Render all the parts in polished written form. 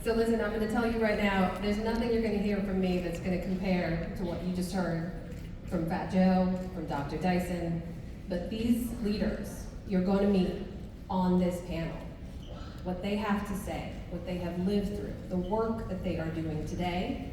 So listen, I'm going to tell you right now, there's nothing you're going to hear from me that's going to compare to what you just heard from Fat Joe, from Dr. Dyson. But these leaders you're going to meet on this panel, what they have to say, what they have lived through, the work that they are doing today,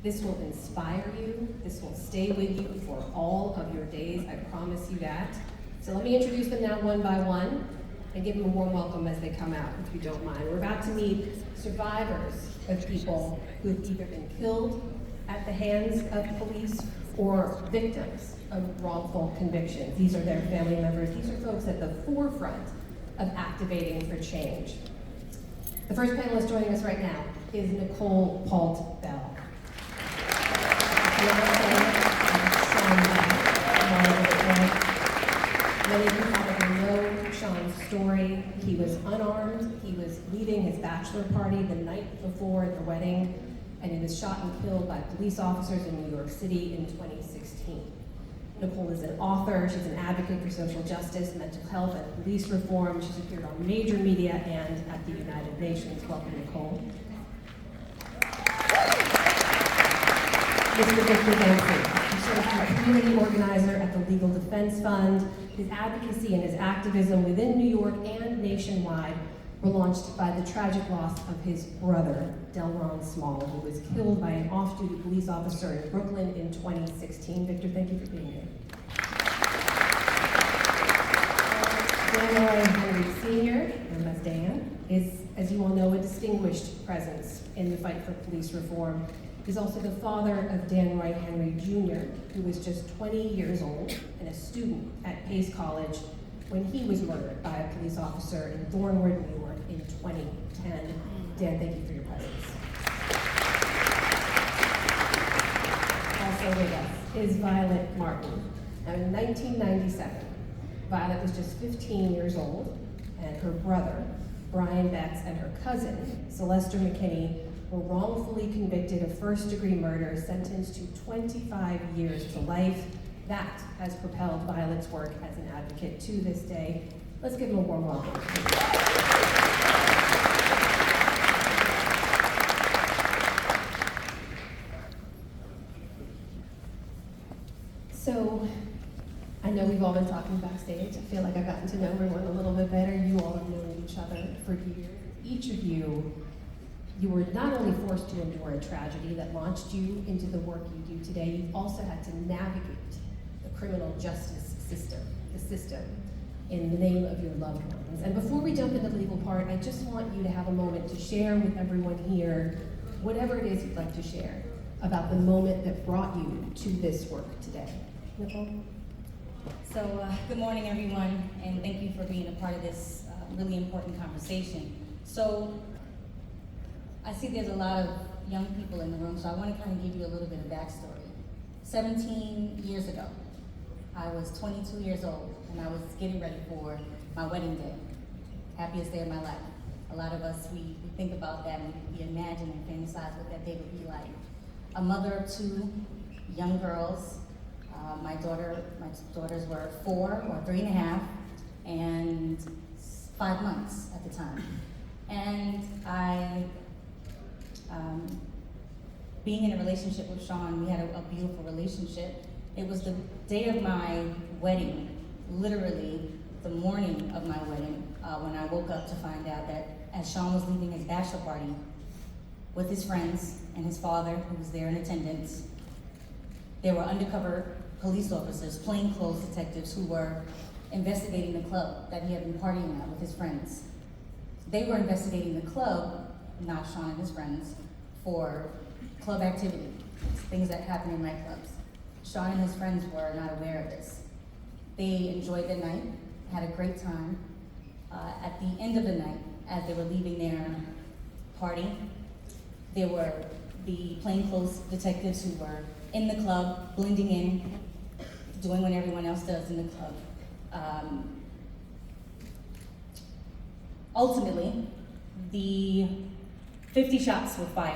this will inspire you. This will stay with you for all of your days. I promise you that. So let me introduce them now one by one and give them a warm welcome as they come out, if you don't mind. We're about to meet survivors of people who have either been killed at the hands of police or victims of wrongful convictions. These are their family members. These are folks at the forefront of activating for change. The first panelist joining us right now is Nicole Palt Bell. Many of you probably know Sean's story. He was unarmed. He was leaving his bachelor party the night before the wedding, and he was shot and killed by police officers in New York City in 2016. Nicole is an author. She's an advocate for social justice, mental health, and police reform. She's appeared on major media and at the United Nations. Welcome, Nicole. Mr. Victor Dancy. He serves as a community organizer at the Legal Defense Fund. His advocacy and his activism within New York and nationwide were launched by the tragic loss of his brother, Delron Small, who was killed by an off-duty police officer in Brooklyn in 2016. Victor, thank you for being here. Dan Henry Sr., known as Dan, is, as you all know, a distinguished presence in the fight for police reform. He's also the father of Dan Roy Henry Jr., who was just 20 years old and a student at Pace College when he was murdered by a police officer in Thornwood, New York in 2010. Dan, thank you for your presence. Also with us is Violet Martin. Now in 1997, Violet was just 15 years old, and her brother, Brian Betts, and her cousin, Celeste McKinney, were wrongfully convicted of first-degree murder, sentenced to 25 years to life. That has propelled Violet's work as an advocate to this day. Let's give them a warm welcome. So, I know we've all been talking backstage. I feel like I've gotten to know everyone a little bit better. You all have known each other for years. Each of you were not only forced to endure a tragedy that launched you into the work you do today, you've also had to navigate the criminal justice system, the system, in the name of your loved ones. And before we jump into the legal part, I just want you to have a moment to share with everyone here whatever it is you'd like to share about the moment that brought you to this work today. Nicole? So, good morning, everyone, and thank you for being a part of this really important conversation. So, I see there's a lot of young people in the room, so I want to kind of give you a little bit of backstory. 17 years ago, I was 22 years old, and I was getting ready for my wedding day. Happiest day of my life. A lot of us, we think about that, and we imagine and fantasize what that day would be like. A mother of two young girls. My daughters were 4 or 3.5, and 5 months at the time. And being in a relationship with Sean, we had a beautiful relationship. It was the day of my wedding, literally the morning of my wedding, when I woke up to find out that as Sean was leaving his bachelor party with his friends and his father, who was there in attendance, there were undercover police officers, plainclothes detectives, who were investigating the club that he had been partying at with his friends. They were investigating the club, not Sean and his friends, for club activity, things that happen in nightclubs. Sean and his friends were not aware of this. They enjoyed the night, had a great time. At the end of the night, as they were leaving their party, there were the plainclothes detectives who were in the club, blending in, doing what everyone else does in the club. Ultimately, the 50 shots were fired.